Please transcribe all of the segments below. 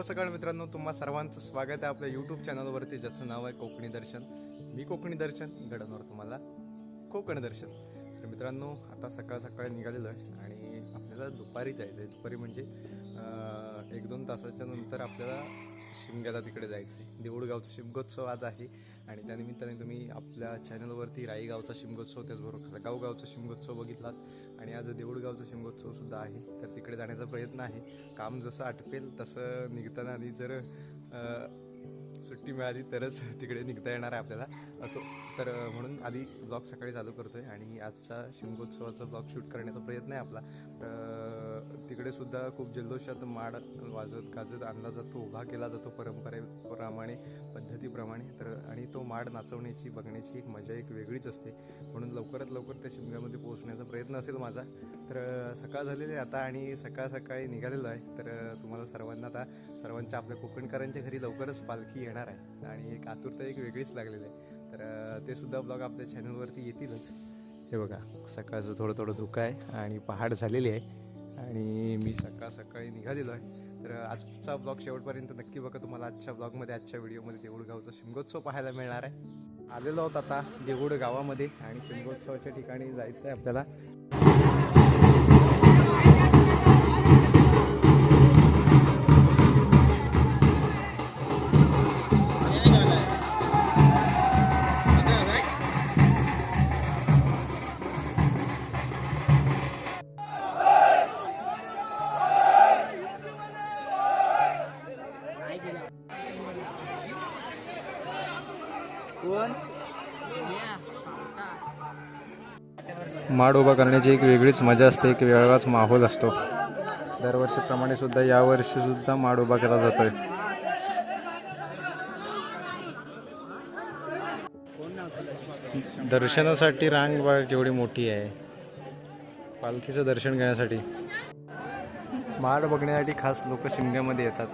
सकाळ मित्रांनो, तुम्हा सर्वांचं स्वागत आहे आपल्या यूट्यूब चॅनलवरती, ज्याचं नाव आहे कोकणी दर्शन. मी कोकणी दर्शन, घडवणार तुम्हाला कोकण दर्शन. तर मित्रांनो, आता सकाळ सकाळी निघालेलो आहे आणि आपल्याला दुपारी जायचं आहे. दुपारी म्हणजे 1-2 तासाच्या नंतर आपल्याला शिमग्याला तिकडे जायचं आहे. देऊळगावचा शिमगोत्सव आज आहे आणि त्यानिमित्ताने तुम्ही आपल्या चॅनलवरती राईगावचा शिमगोत्सव, त्याचबरोबर खडगाव गावचा शिमगोत्सव बघितलात आणि आज देऊळगावचा शिमगोत्सवसुद्धा आहे. तर तिकडे जाण्याचा प्रयत्न आहे. काम जसं आटपेल तसं निघताना, आणि जर सुट्टी मिळाली तरच तिकडे निघता येणार आहे आपल्याला. असो तर म्हणून आधी ब्लॉग सकाळी चालू करतो आहे आणि आजच्या शिमगोत्सवाचा ब्लॉग शूट करण्याचा प्रयत्न आहे आपला. तर तिकडे सुद्धा खूप जल्लोषात माड वाजत गाजत आणला जातो, उभा केला जातो परंपरेप्रमाणे, पद्धतीप्रमाणे. तर आणि तो माड नाचवण्याची, बघण्याची एक मजा एक वेगळीच असते. म्हणून लवकरात लवकर त्या शिमग्यामध्ये पोहोचण्याचा प्रयत्न असेल माझा. तर सकाळ झालेली आहे आता आणि सकाळ सकाळी निघालेलो आहे. तर तुम्हाला सर्वांना आता सर्वांच्या आपल्या कोकणकरांच्या घरी लवकरच पालखी येणार आहे आणि एक आतुरता एक वेगळीच लागलेली आहे. तर ते सुद्धा ब्लॉग आपल्या चॅनलवरती येतीलच. हे बघा, सकाळचं थोडं थोडं धुकं आहे आणि पहाट झालेली आहे आणि मी सकाळ सकाळी निघालेलो आहे. तर आजचा ब्लॉग शेवटपर्यंत नक्की बघा. तुम्हाला आजच्या ब्लॉगमध्ये, आजच्या व्हिडिओमध्ये देऊळगावचा शिमगोत्सव पाहायला मिळणार आहे. आलेलो आहोत आता देऊळ गावामध्ये आणि शिमगोत्सवाच्या ठिकाणी जायचं आहे आपल्याला. माड उभा करण्याची एक वेगळीच मजा असते, एक वेगळाच माहोल असतो. दरवर्षीप्रमाणे सुद्धा यावर्षी सुद्धा माड उभा केला जातोय. दर्शनासाठी रांग बघा केवढी मोठी आहे, पालखीचं दर्शन घेण्यासाठी. माड बघण्यासाठी खास लोक शिमग्यामध्ये येतात.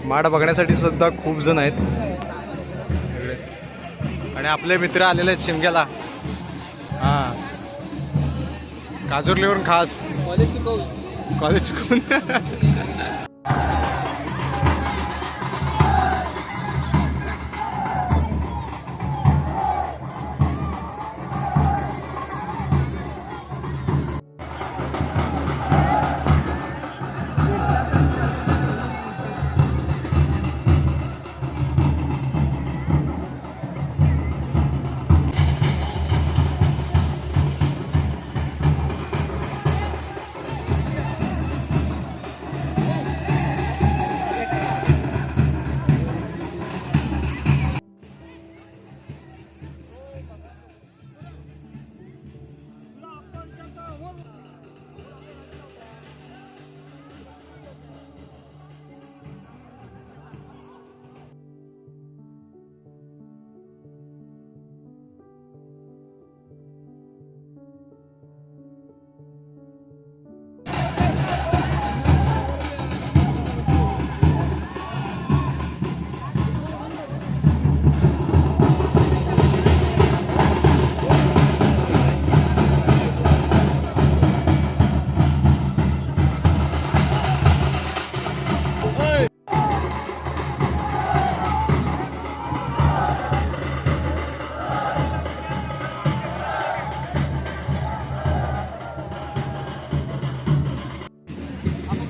माड बघण्यासाठी सुद्धा खूप जण आहेत आणि आपले मित्र आलेले आहेत शिमग्याला. हां, काजूरलीवरून खास कॉलेज चुकवून.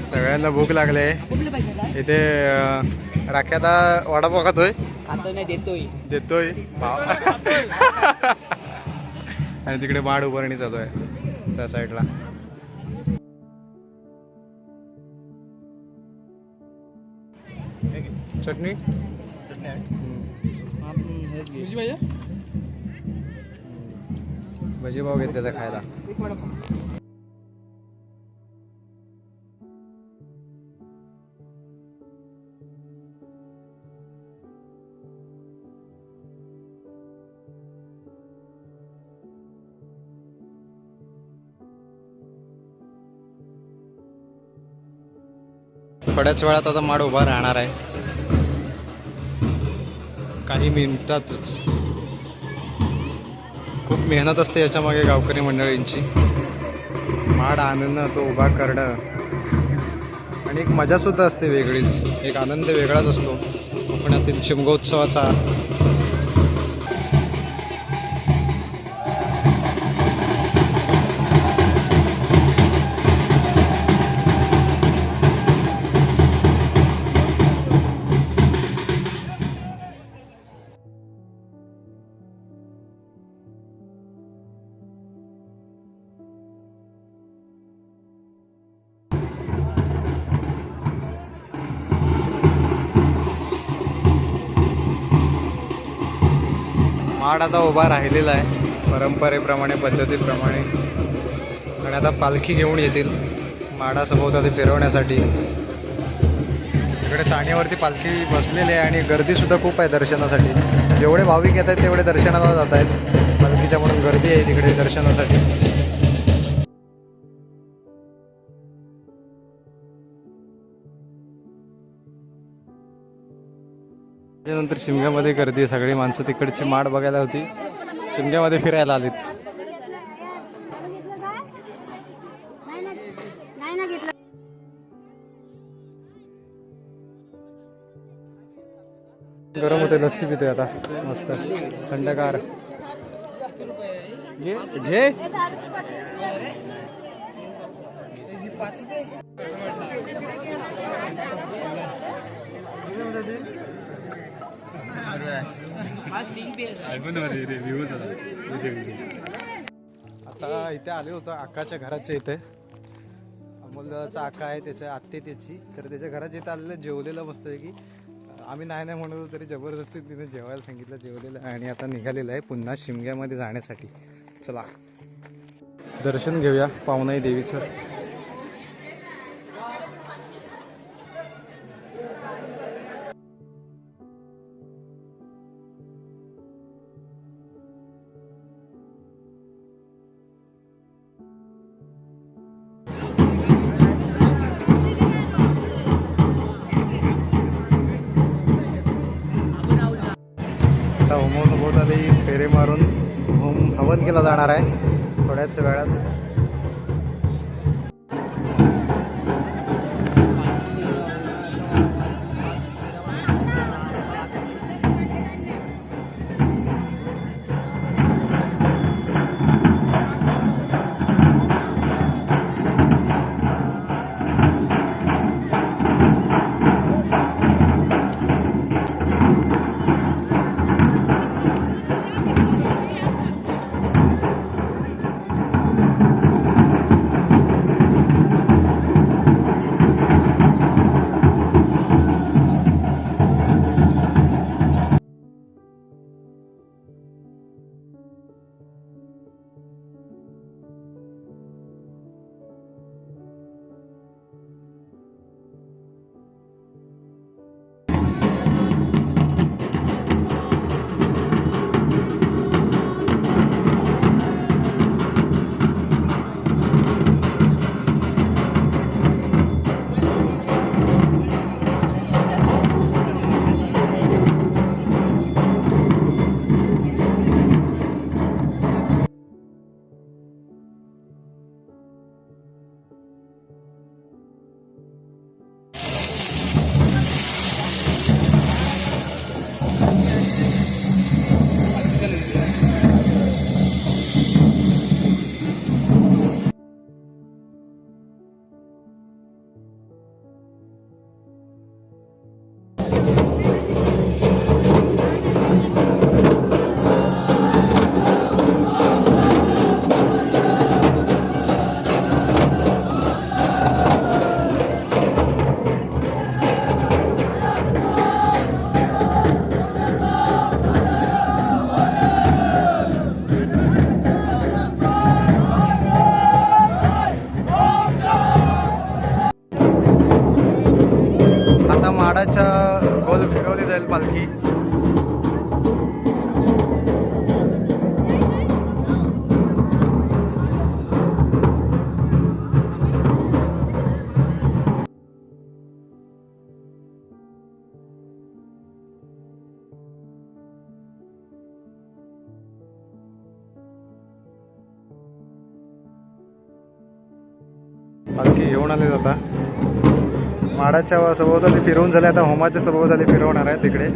सगळ्यांना भूक लागले. इथे राख्याता वडापाव खातोय, देतोय आणि तिकडे माड उभारणी चालू आहे त्या साईडला. चटणी भजी पाव घेतले खायला. थोड्याच वेळात आता माड उभा राहणार आहे, काही मिनिटातच. खूप मेहनत असते याच्या मागे गावकरी मंडळींची. माड आणणं, तो उभा करणं आणि एक मजासुद्धा असते वेगळीच, एक आनंद वेगळाच असतो कोकणातील शिमगोत्सवाचा. माड आता उभा राहिलेला आहे परंपरेप्रमाणे, पद्धतीप्रमाणे. आणि आता पालखी घेऊन येतील माडासभोवताली फिरवण्यासाठी. इकडे साण्यावरती पालखी बसलेली आहे आणि गर्दीसुद्धा खूप आहे दर्शनासाठी. जेवढे भाविक येत आहेत तेवढे दर्शनाला जात आहेत पालखीच्या, म्हणून गर्दी आहे तिकडे दर्शनासाठी. त्यानंतर शिमग्यामध्ये गर्दी आहे, सगळी माणसं तिकडची माड बघायला होती, शिमग्यामध्ये फिरायला आलीत. गरम होते, लस्सी पितोय आता मस्त थंडगार. घे आता इथे आले होतो आकाच्या घराच्या इथे. अमोलचा आका आहे, त्याच्या आत्ते त्याची, तर त्याच्या घराच्या इथे आलेलं, जेवलेलं मस्त आहे की. आम्ही नाही म्हणत होतो तरी जबरदस्ती तिने जेवायला सांगितलं, जेवलेलं. आणि आता निघालेलं आहे पुन्हा शिमग्यामध्ये जाण्यासाठी. चला दर्शन घेऊया पावनाई देवीचं. आता होमोसभोवताली फेरे मारून हवन केला जाणार आहे थोड्याच वेळात. माडाच्या गोल फिरवली जाईल पालखी. पालखी घेऊन आले आता माडाच्या सभोवताली फिरवून झाले. आता होमाच्या सभोवताली फिरवणार आहे तिकडे.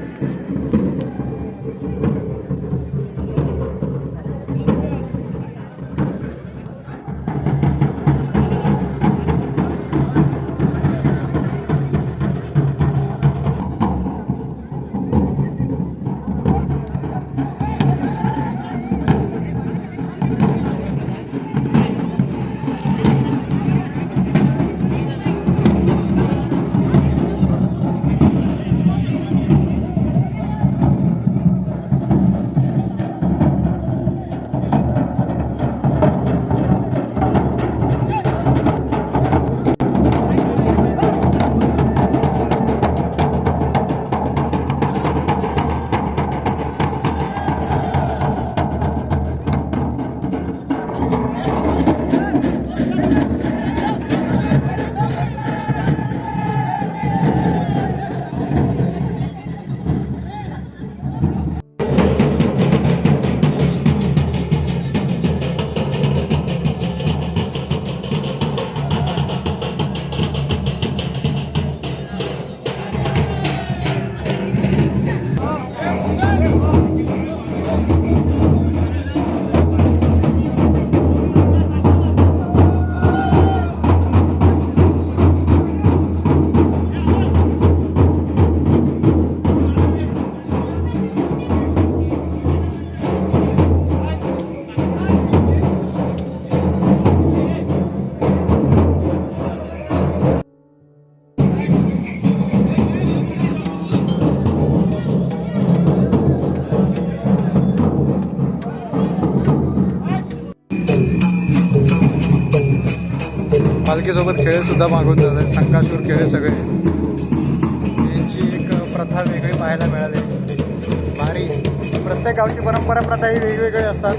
पालखीसोबत खेळ सुद्धा मागून जातात. संकासूर खेळ सगळे यांची एक प्रथा वेगळी पाहायला मिळाली. भारी. प्रत्येक गावची परंपरा प्रथा ही वेगवेगळी असतात.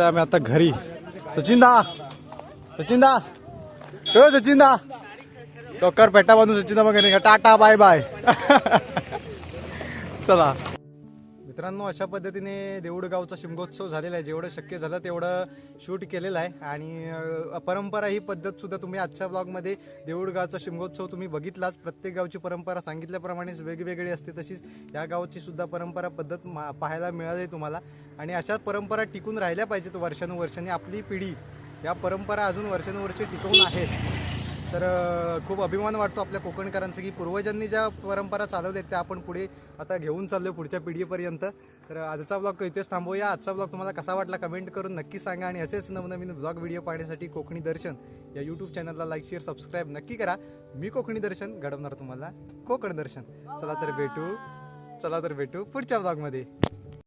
निघालो आम्ही आता घरी. सचिनदा सचिनदा हो सचिनदा डोक्यावर पेटा बांधून सचिनदा मग निघा. Tata bye bye. चला मित्रांनो, अशा पद्धतीने देऊळगावचा शिमगोत्सव झालेला आहे. जेवढं शक्य झालं तेवढं शूट केलेलं आहे. आणि परंपरा ही पद्धत सुद्धा तुम्ही आजच्या ब्लॉगमध्ये देऊळगावचा शिमगोत्सव तुम्ही बघितलाच. प्रत्येक गावची परंपरा सांगितल्याप्रमाणेच वेगवेगळी असते, तशीच या गावची सुद्धा परंपरा पद्धत पाहायला मिळाली तुम्हाला. आणि अशा परंपरा टिकून राहिल्या पाहिजेत वर्षानुवर्षांनी. आपली पिढी या परंपरा अजून वर्षानुवर्षे टिकवून आहेत. तर खूप अभिमान वाटतो आपल्या कोकणकरांचं की पूर्वजांनी ज्या परंपरा चालवल्यात त्या आपण पुढे आता घेऊन चाललो पुढच्या पिढीपर्यंत. तर आजचा ब्लॉग इथेच थांबवूया. आजचा ब्लॉग तुम्हाला कसा वाटला कमेंट करून नक्की सांगा. आणि असेच नवनवीन ब्लॉग व्हिडिओ पाहण्यासाठी कोकणी दर्शन या यूट्यूब चॅनलला लाईक शेअर सबस्क्राईब नक्की करा. मी कोकणी दर्शन घडवणार तुम्हाला कोकण दर्शन. चला तर भेटू पुढच्या ब्लॉगमध्ये.